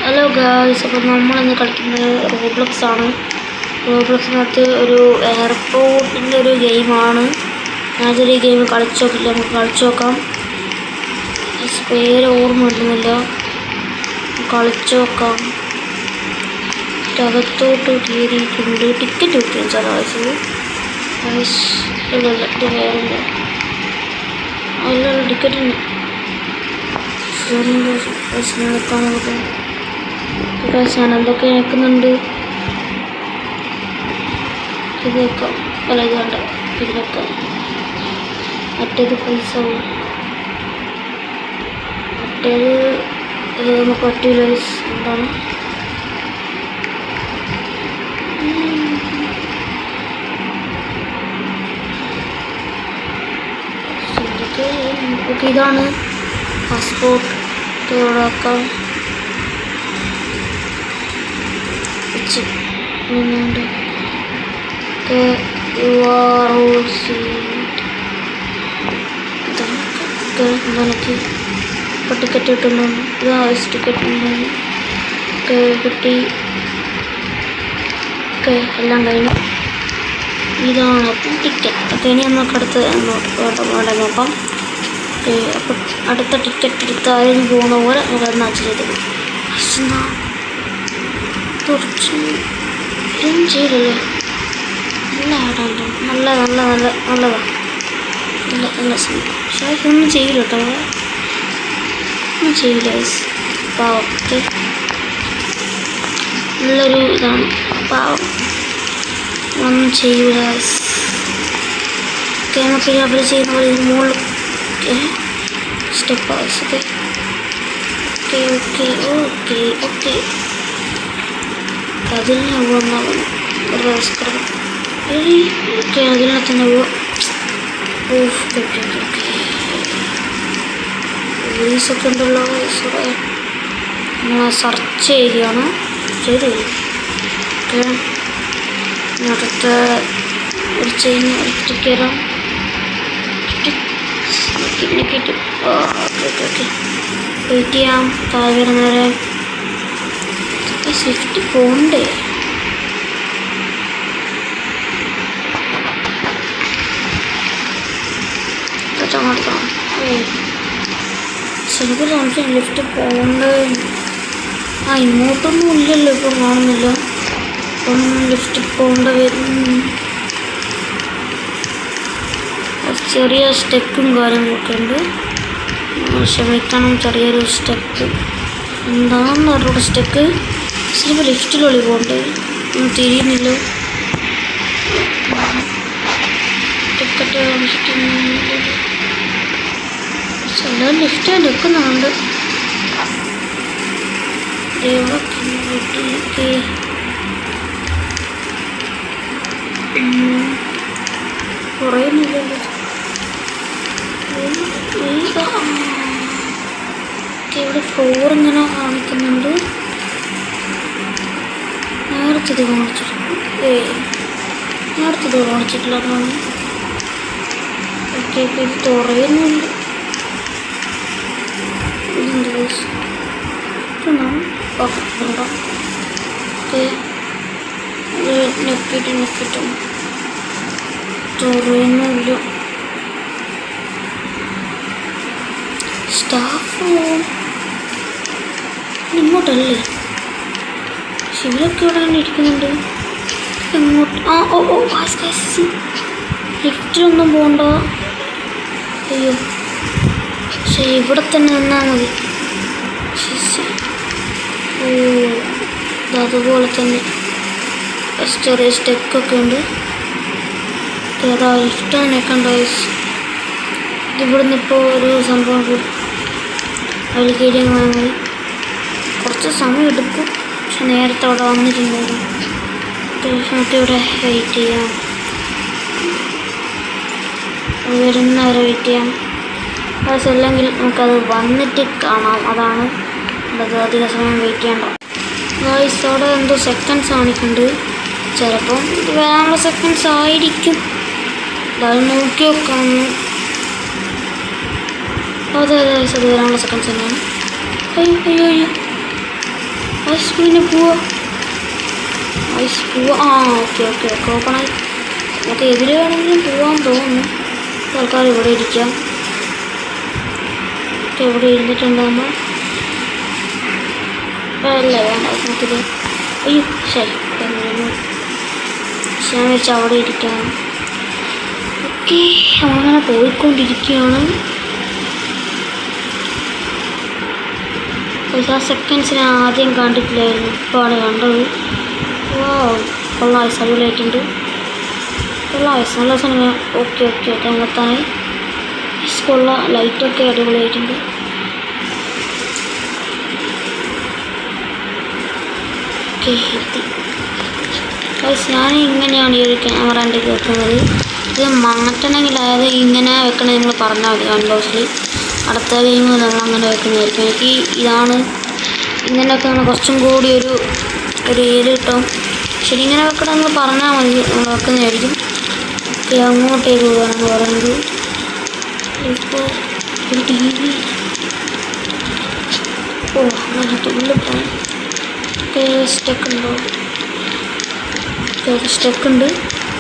Hello guys, അപ്പോൾ നമ്മളിന്ന് കളിക്കുന്നത് റോബ്ലോക്സ് ആണ്. റോബ്ലോക്സിനകത്ത് ഒരു എയർപോർട്ടിൻ്റെ ഒരു ഗെയിമാണ്. ഞാൻ ചെറിയ ഗെയിം കളിച്ചു നോക്കില്ല, നമുക്ക് കളിച്ചു നോക്കാം. പേര് ഓർമ്മ കിട്ടുന്നില്ല, കളിച്ചു നോക്കാം. അകത്തോട്ട് കയറിയിട്ടുണ്ട്. ടിക്കറ്റ് കിട്ടിയ ചില വയസ്സിൽ വേറില്ല, അല്ല ടിക്കറ്റ് നടക്കാൻ നോക്കാം. ഞാൻ എന്തൊക്കെ നിൽക്കുന്നുണ്ട്. ഇത് വെക്കാം, അല്ല ഇത് വേണ്ട, ഇത് വെക്കാം. മറ്റേത് പൈസ മറ്റേത് നമുക്ക് പറ്റൂല. എന്താണ് നമുക്ക് ഇതാണ് പാസ്പോർട്ട് ഓടാക്കാം. എനിക്ക് ഇപ്പോൾ ടിക്കറ്റ് കിട്ടുന്നു. ഇത് ടിക്കറ്റ് കിട്ടി. എല്ലാം കഴിഞ്ഞു. ഇതാണ് അപ്പം ടിക്കറ്റ്. ഇനി നമുക്ക് അടുത്ത് വേണ്ട നോക്കാം. അപ്പം അടുത്ത ടിക്കറ്റ് എടുത്ത് അതിന് പോകുന്ന പോലെ നമുക്ക് അത് നാച്ച് ചെയ്തത് കുറച്ച് ഒന്നും ചെയ്യില്ലല്ലേ. നല്ല ആടാണ്ടോ, നല്ലതാണ്. പക്ഷേ ഒന്നും ചെയ്യില്ല കേട്ടോ, ഒന്നും ചെയ്യില്ല. പാവം നല്ലൊരു ഇതാണ്. പാവം ഒന്നും ചെയ്യൂല. നമുക്ക് അവർ ചെയ്യുന്ന പോലെ മുകളിൽ സ്റ്റെപ്പ് ഓക്കെ. അതിനെ പോകാൻ അതിനെ തന്നെ പോവാം. പോലീസൊക്കെ ഉണ്ടല്ലോ. നമ്മൾ സെർച്ച് ചെയ്യുകയാണ് ചെയ്ത്. അടുത്ത ഒരു ചെയിൻ എടുത്തിട്ട് കയറാം. വെയിറ്റ് ചെയ്യാം. താഴെ വരുന്നവരെ സ്വിഫ്റ്റ് പോണ്ടേ. ശരിക്കും സംശയം ലിഫ്റ്റ് പോകണ്ടേ. ഇങ്ങോട്ടൊന്നും ഇല്ലല്ലോ, ഇപ്പം കാണുന്നില്ല. ഇപ്പം ലിഫ്റ്റ് പോകേണ്ട വരും. ചെറിയ സ്റ്റെപ്പും കാര്യങ്ങളൊക്കെ ഉണ്ട്. ക്ഷമിക്കണം, ചെറിയൊരു സ്റ്റെപ്പ്. എന്താണെന്ന് അവരുടെ സ്റ്റെപ്പ്. ശരിക്കും ലിഫ്റ്റിലുള്ളിൽ പോകണ്ടേ, ഒന്നും തിരിയുന്നില്ല. ടിക്കറ്റ് എല്ലാം ലിഫ്റ്റ് എടുക്കുന്നുണ്ട്. കുറേ ഇവിടെ ഫ്ലോർ ഇങ്ങനെ കാണിക്കുന്നുണ്ട്. നേരത്തെ കാണിച്ചിട്ടില്ല. ഓക്കെ, ഇത് തുറയുന്നുണ്ട്. നെക്കിട്ടും തുറയുന്നില്ല. സ്റ്റാഫ് ഇങ്ങോട്ടല്ലേ, ശിവലൊക്കെ ഇവിടെ തന്നെ ഇരിക്കുന്നുണ്ട്. എങ്ങോട്ട്? ലിഫ്റ്റിലൊന്നും പോകണ്ട. അയ്യോ, പക്ഷേ ഇവിടെ തന്നെ നിന്നാൽ മതി. അതുപോലെ തന്നെ ചെറിയ സ്റ്റെക്കൊക്കെ ഉണ്ട്. ലിഫ്റ്റൊക്കെ ഉണ്ട്. ഇവിടുന്ന് ഇപ്പോൾ ഒരു സംഭവം അതിൽ കയറി മതി. കുറച്ച് സമയം എടുക്കും, പക്ഷെ നേരത്തെ അവിടെ വന്നിട്ടുണ്ടായിരുന്നു. നമുക്കിവിടെ വെയിറ്റ് ചെയ്യാം. വരുന്നവരെ വെയിറ്റ് ചെയ്യാം. അതല്ലെങ്കിൽ നമുക്കത് വന്നിട്ട് കാണാം. അതാണ് അധിക സമയം വെയിറ്റ് ചെയ്യേണ്ട. ഗായ്സ്, അവിടെ എന്തോ സെക്കൻഡ്സ് കാണിക്കുന്നുണ്ട്. ചിലപ്പം ഇത് വരാനുള്ള സെക്കൻഡ്സ് ആയിരിക്കും. അത് നോക്കി നോക്കാം. അതെ അത് വരാനുള്ള സെക്കൻഡ്സ് തന്നെയാണ്. അയ്യോ പിന്നെ പോവാ ഐസ് പോവാ. ഓക്കെ ഓക്കെ ഓക്കെ ഓപ്പണായി. നമുക്ക് എതിരെ വേണമെങ്കിലും പോവാൻ തോന്നുന്നു. തൽക്കാലം ഇവിടെ ഇരിക്കാം. ഇവിടെ ഇരുന്നിട്ടുണ്ട് നമ്മൾ. അല്ല വേണ്ട നമുക്കിത്. അയ്യോ ശരി ഞാൻ വെച്ച് അവിടെ ഇരിക്കാം. ഓക്കെ അങ്ങനെ പോയിക്കൊണ്ടിരിക്കുകയാണ്. ആ സെക്കൻഡ്സിനെ ആദ്യം കണ്ടിട്ടില്ലായിരുന്നു, ഇപ്പോഴാണ് കണ്ടത്. കൊള്ളാം ഐസ് അടിപൊളിയായിട്ടുണ്ട്. കൊള്ളാം ഐസ് നല്ല സമയം. ഓക്കെ ഓക്കെ ഓക്കെ അങ്ങത്തായി കൊള്ളാം. ലൈറ്റൊക്കെ അടിപൊളിയായിട്ടുണ്ട്. ഓക്കെ എത്തി ഐസ്. ഞാൻ ഇങ്ങനെയാണ് ഈ ഒരു ക്യാമറേൻ്റെ വെക്കുന്നത്. ഇത് മാറ്റണമെങ്കിൽ അതായത് ഇങ്ങനെ വെക്കണത് നിങ്ങൾ പറഞ്ഞാൽ മതി കമൻറ്റ് ബോക്സിൽ. അടുത്ത ഗെയിം നമ്മൾ അങ്ങനെ വെക്കുന്നതായിരിക്കും. എനിക്ക് ഇതാണ് ഇങ്ങനെയൊക്കെ നമ്മൾ കുറച്ചും കൂടി ഒരു ഏരിയ കിട്ടും. ശരി ഇങ്ങനെ വെക്കണം എന്ന് പറഞ്ഞാൽ മതി, നമ്മൾ വെക്കുന്നതായിരിക്കും. ഓക്കെ അങ്ങോട്ടേക്ക് പോകാമെന്ന് പറയുന്നത്. ഇപ്പോൾ ഒരു ടി വി അങ്ങനെ തുള്ളിൽ പോകാം. ഓക്കെ സ്റ്റെക്ക് ഉണ്ടോ? ഓക്കെ സ്റ്റെക്ക് ഉണ്ട്.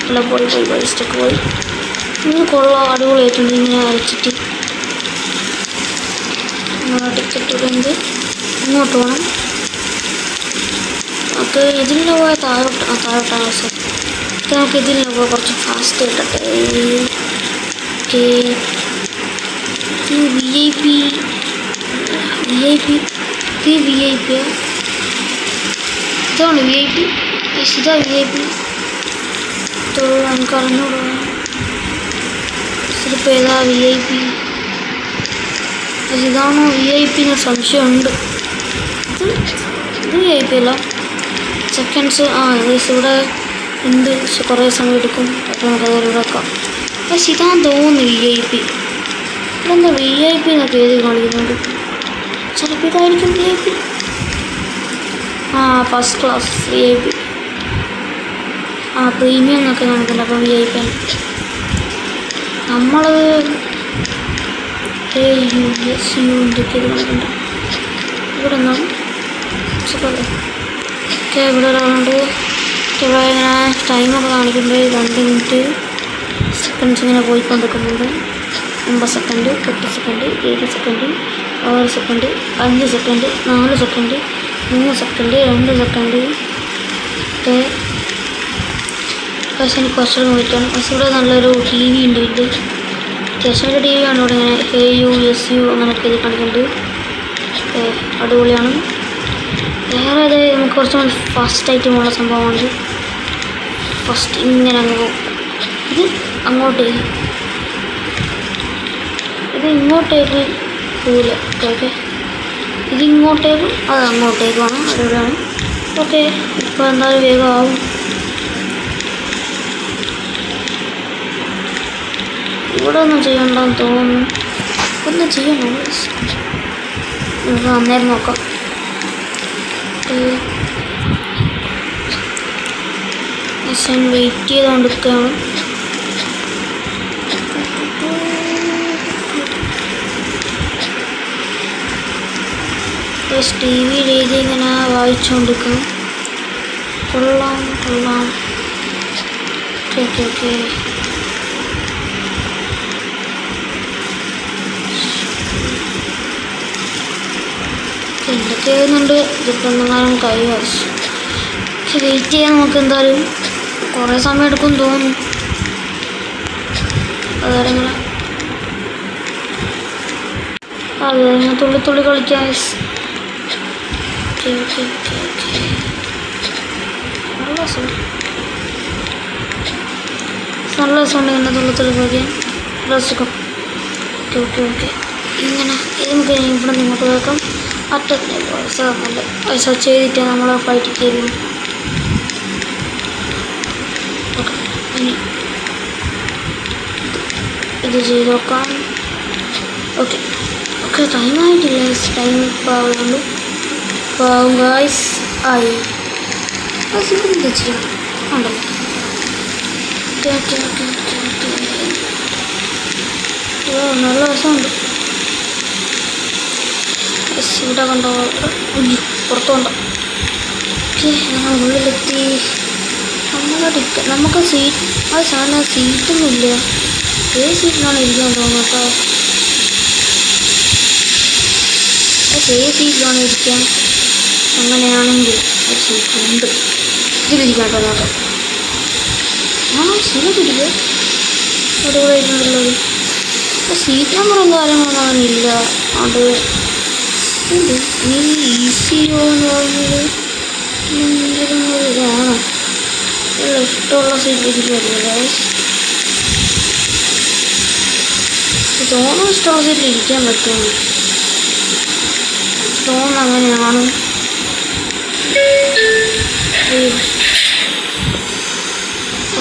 അല്ല പോയി സ്റ്റെക്ക് പോയി. ഇങ്ങനെ കൊള്ളാം അടിപൊളിയായിട്ടുണ്ട്. ഇങ്ങനെ അരച്ചിട്ട് ടിക്കറ്റ് ഇടുന്നത് ഇങ്ങോട്ട് പോകണം. ഓക്കെ ഇതിൽ പോയാൽ താഴോട്ടാണ് ആവശ്യം. ഓക്കെ നമുക്ക് ഇതിൽ പോകാം കുറച്ച് ഫാസ്റ്റ് കിട്ടട്ടെ. ഓക്കെ VIP ഇത് VIP ഇതാണ് VIP. ഇതാ VIP എനിക്ക് അറിഞ്ഞൂടാ. ഇതിപ്പോൾ ഏതാ VIP? ഇതാണോ VIP എന്ന് സംശയമുണ്ട്. ഇത് VIP അല്ല. സെക്കൻഡ്സ് ഇവിടെ ഉണ്ട്, പക്ഷെ കുറേ സമയം എടുക്കും. അപ്പോൾ നമുക്കത് ഒഴിവാക്കാം. പക്ഷെ ഇതാന്ന് തോന്നുന്നു VIP. ഇതെന്താ VIP എന്നൊക്കെ എഴുതി കാണിക്കുന്നുണ്ട്. ചിലപ്പോൾ ഇതായിരിക്കും VIP. First class VIP. Premium എന്നൊക്കെ കാണിക്കുന്നുണ്ട്. അപ്പോൾ VIP ആണ്. നമ്മളത് AUSU എന്തൊക്കെ കാണിക്കുന്നുണ്ട്. ഇവിടെ ഒന്നും സുഖമല്ലേ. ഓക്കെ ഇവിടെ ഒരാളുണ്ട്. ഇവിടെ ഇങ്ങനെ ടൈമൊക്കെ കാണിക്കുന്നുണ്ട്. 2 മിനിറ്റ് സെക്കൻഡ്സ് ഇങ്ങനെ പോയിക്കൊണ്ടിരിക്കുന്നുണ്ട്. 9 second, 8 second, 7 second, 6 second, 5 second, 4 second, 3 second, 2 second. Okay പക്ഷേ എനിക്ക് കുറച്ചുകൂടെ നോക്കിയാണ്. പക്ഷേ ഇവിടെ നല്ലൊരു TV ഉണ്ട്. ഇത് അത്യാവശ്യം TV ആണ്. ഇവിടെ ഇങ്ങനെ AUSU അങ്ങനെയൊക്കെ ഇത് കാണിക്കുന്നുണ്ട്. അടിപൊളിയാണ്. വേറെ അത് നമുക്ക് കുറച്ചുകൂടി ഫാസ്റ്റായിട്ടുമുള്ള സംഭവമാണ്. ഫസ്റ്റ് ഇങ്ങനെ അങ്ങ് പോകും. ഇത് അങ്ങോട്ടേക്ക്, ഇത് ഇങ്ങോട്ടേക്ക് പോവില്ല. ഓക്കെ ഇത് ഇങ്ങോട്ടേക്കും അത് അങ്ങോട്ടേക്കുമാണ്. അടിപൊളിയാണ്. ഓക്കെ ഇപ്പോൾ എന്തായാലും വേഗം ആവും. ഇവിടെ ഒന്നും ചെയ്യണ്ടെന്ന് തോന്നുന്നു. ഒന്നും ചെയ്യണം നമുക്ക് അന്നേരം നോക്കാം. വെയിറ്റ് ചെയ്തുകൊണ്ടിരിക്കുകയാണ്. TV രീതി ഇങ്ങനെ വായിച്ചുകൊണ്ടിരിക്കണം. കൊള്ളാം. ഓക്കെ എന്തൊക്കെ ചെയ്യുന്നുണ്ട്. ഇതിപ്പോൾ എന്തെങ്കിലും കൈവശം വെയിറ്റ് ചെയ്യാൻ നമുക്ക് എന്തായാലും കുറേ സമയം എടുക്കും തോന്നുന്നു. അതേങ്ങനെ തുള്ളി കളിക്കാം. ഓക്കെ നല്ല രസമുണ്ട് ഇങ്ങനെ തുള്ളി കളിക്കാൻ. രസിക്കും. ഓക്കെ ഇങ്ങനെ ഇത് നമുക്ക് ഇവിടെ നിങ്ങോട്ട് കേൾക്കാം. അറ്റത്തിന് പൈസ ചെയ്തിട്ട് നമ്മൾ ഫ്ലൈറ്റിൽ കയറും. ഓക്കെ ഇനി ഇത് ചെയ്ത് നോക്കാം. ഓക്കെ ടൈമായിട്ടില്ല. ടൈം ഇപ്പോൾ ആവുന്നുള്ളൂ. അപ്പോൾ ഗായ്സ് ആയി എന്താ ചെയ്യാം ഉണ്ടല്ലോ. നല്ല രസമുണ്ട്. ഇവിടെ കണ്ടോ പുറത്തു കൊണ്ടോ ഓക്കെ ഞങ്ങൾ ഉള്ളിലെത്തി. നമുക്ക് സീറ്റ് അത് സാധനം സീറ്റൊന്നുമില്ല. ഏത് സീറ്റിലാണ് ഇരിക്കാൻ തോന്നുന്നു കേട്ടോ. ഏത് സീറ്റിലാണ് ഇരിക്കാൻ. അങ്ങനെയാണെങ്കിൽ ഒരു സീറ്റ് ഉണ്ട്. ഇതിലിരിക്കാൻ കേട്ടോ നോക്കാം. ശരിക്കില്ല അടിപൊളിയായിട്ടുള്ളത്. സീറ്റ് നമ്പറും കാര്യങ്ങളൊന്നും അങ്ങനെയില്ല. അത് നീ ഈസിയോ എന്ന് പറയുന്നത് ഇതാണ്. ഇഷ്ടമുള്ള സീറ്റിലിരിക്കുമല്ലോ. തോന്നുന്നു ഇഷ്ടമുള്ള സീറ്റിൽ ഇരിക്കാൻ പറ്റുമെന്ന് തോന്നുന്നു. അങ്ങനെയാണ്.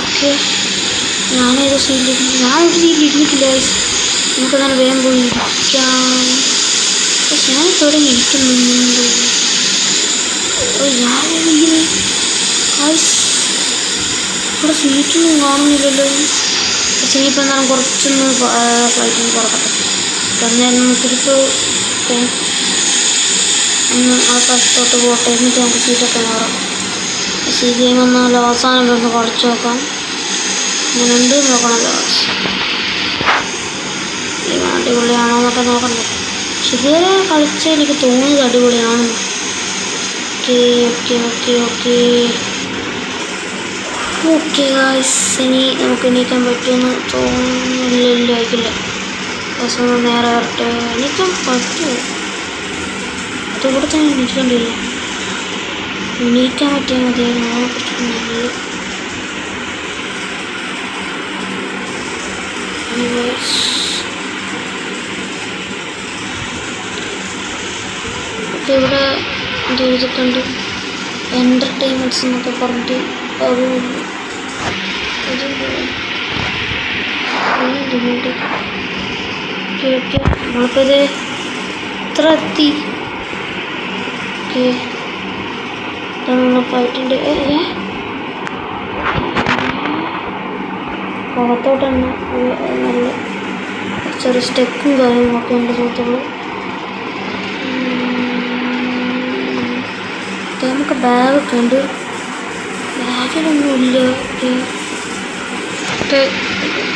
ഓക്കെ ഞാനൊരു സീറ്റിലിരുന്നിട്ടില്ല. നമുക്ക് തന്നെ വേഗം പോയി ഇരിക്കാം. പക്ഷെ ഞാനിപ്പോൾ ഇവിടെ ഇരിക്കുന്നുണ്ട്. ഞാനിരിക്കുന്നത് ഇവിടെ സീറ്റൊന്നും കാണുന്നില്ലല്ലോ. പക്ഷേ ഇനിയിപ്പോൾ എന്തായാലും കുറച്ചൊന്ന് ഫ്ലൈറ്റിന് കുറക്കട്ടെ. കാരണം നമുക്കിപ്പോൾ ഒന്ന് ആകാശത്തോട്ട് പോട്ടെ. എന്നിട്ട് നമുക്ക് സീറ്റൊക്കെ മാറാം. സീറ്റ് ഗെയിം ഒന്നാലും അവസാനം ഒന്ന് കളിച്ച് നോക്കാം. അങ്ങനെ ഉണ്ട് നോക്കണമല്ലോ. അടിപൊളിയാണോ എന്നൊക്കെ നോക്കണ്ടേ. പക്ഷെ ഇതുവരെ കളിച്ച് എനിക്ക് തോന്നിയത് അടിപൊളിയാണ്. Okay okay okay okay okay guys. ഇനി നമുക്ക് എണീക്കാൻ പറ്റുമെന്ന് തോന്നുന്നില്ല. ആയിരിക്കില്ല. ബസ് ഒന്ന് നേരെ വരട്ടെ. എണീക്കാൻ പറ്റുമോ? അതുകൂടെ തന്നെ എണീക്കേണ്ടില്ല. എണീക്കാൻ പറ്റിയാൽ മതിയായിരുന്നു. പറ്റുന്നില്ല. ഇവിടെ ചെയ്തിട്ടുണ്ട് എൻ്റർടൈൻമെൻറ്റ്സ് എന്നൊക്കെ പറഞ്ഞിട്ട്. നമ്മളിപ്പോൾ ഇത് എത്ര എത്തി? ഓക്കെ ഫ്ലൈറ്റിൻ്റെ പുറത്തോട്ട് തന്നെ നല്ല ചെറിയ സ്റ്റെക്കും കാര്യങ്ങളൊക്കെ ഉണ്ട് സുഹൃത്തുക്കൾ. നമുക്ക് ബാഗൊക്കെ ഉണ്ട്. ബാഗിലൊന്നുമില്ല. ഓക്കെ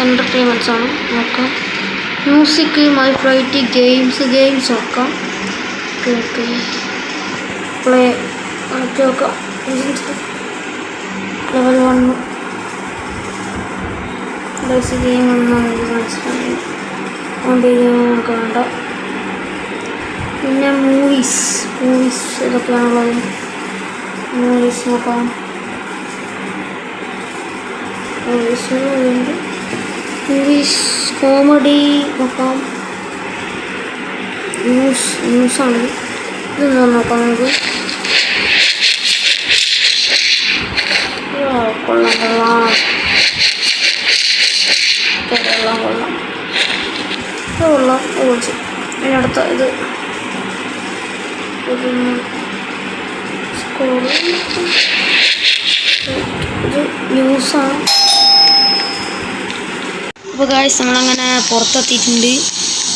എൻ്റർടൈൻമെൻറ്റ്സ് ആണ്. നോക്കാം. മ്യൂസിക്, മൈ ഫ്ലൈറ്റ്, ഗെയിംസ് നോക്കാം. ഓക്കെ ഓക്കെ പ്ലേ ഓക്കെ നോക്കാം. ലെവൽ 1 ബേസിക് ഗെയിം ഒന്നും എനിക്ക് മനസ്സിലായി. അതുകൊണ്ട് നമുക്ക് വേണ്ട. പിന്നെ മൂവീസ് ഇതൊക്കെയാണുള്ളത്. മൂവീസ് നോക്കാം. മൂവീസ് കോമഡി നോക്കാം. ന്യൂസാണ് ഇതൊന്ന് നോക്കാം നമുക്ക്. കൊള്ളാം വിളിച്ചു. അതിനടുത്ത ഇത് ന്യൂസാണ്. അപ്പോൾ ഗായ്സ് നമ്മളങ്ങനെ പുറത്തെത്തിയിട്ടുണ്ട്.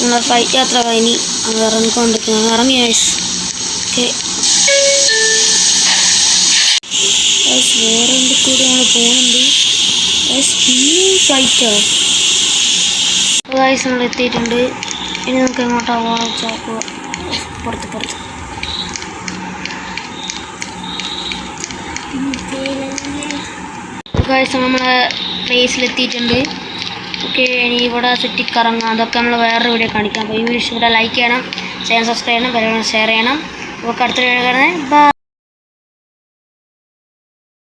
നമ്മൾ ഫ്ലൈറ്റ് യാത്ര കഴിഞ്ഞ് അങ്ങ് ഇറങ്ങിക്കൊണ്ടിരിക്കുന്നു. ഇറങ്ങി ഗായ്സ്. ഓക്കെ വേറെ എന്തൊക്കെ ഞങ്ങൾ പോകുന്നുണ്ട്. പിന്നെയും ഫ്ലൈറ്റോ? അപ്പോൾ ഗായ്സ് നമ്മൾ എത്തിയിട്ടുണ്ട്. ഇനി നമുക്ക് എങ്ങോട്ടാണ് പോകണം വെച്ചാൽ പുറത്ത് ഗായ്സ് നമ്മളെ പ്ലേസിലെത്തിയിട്ടുണ്ട്. ഓക്കെ ഇനി ഇവിടെ ചുറ്റിക്കറങ്ങാം. അതൊക്കെ നമ്മൾ വേറൊരു വീഡിയോ കാണിക്കാം. അപ്പോൾ ഈ വീഡിയോ ഇവിടെ ലൈക്ക് ചെയ്യണം, ചാനൽ സബ്സ്ക്രൈബ് ചെയ്യണം, ഷെയർ ചെയ്യണം. നമുക്ക് അടുത്ത വീഡിയോ കാണുന്നത്. ബൈ.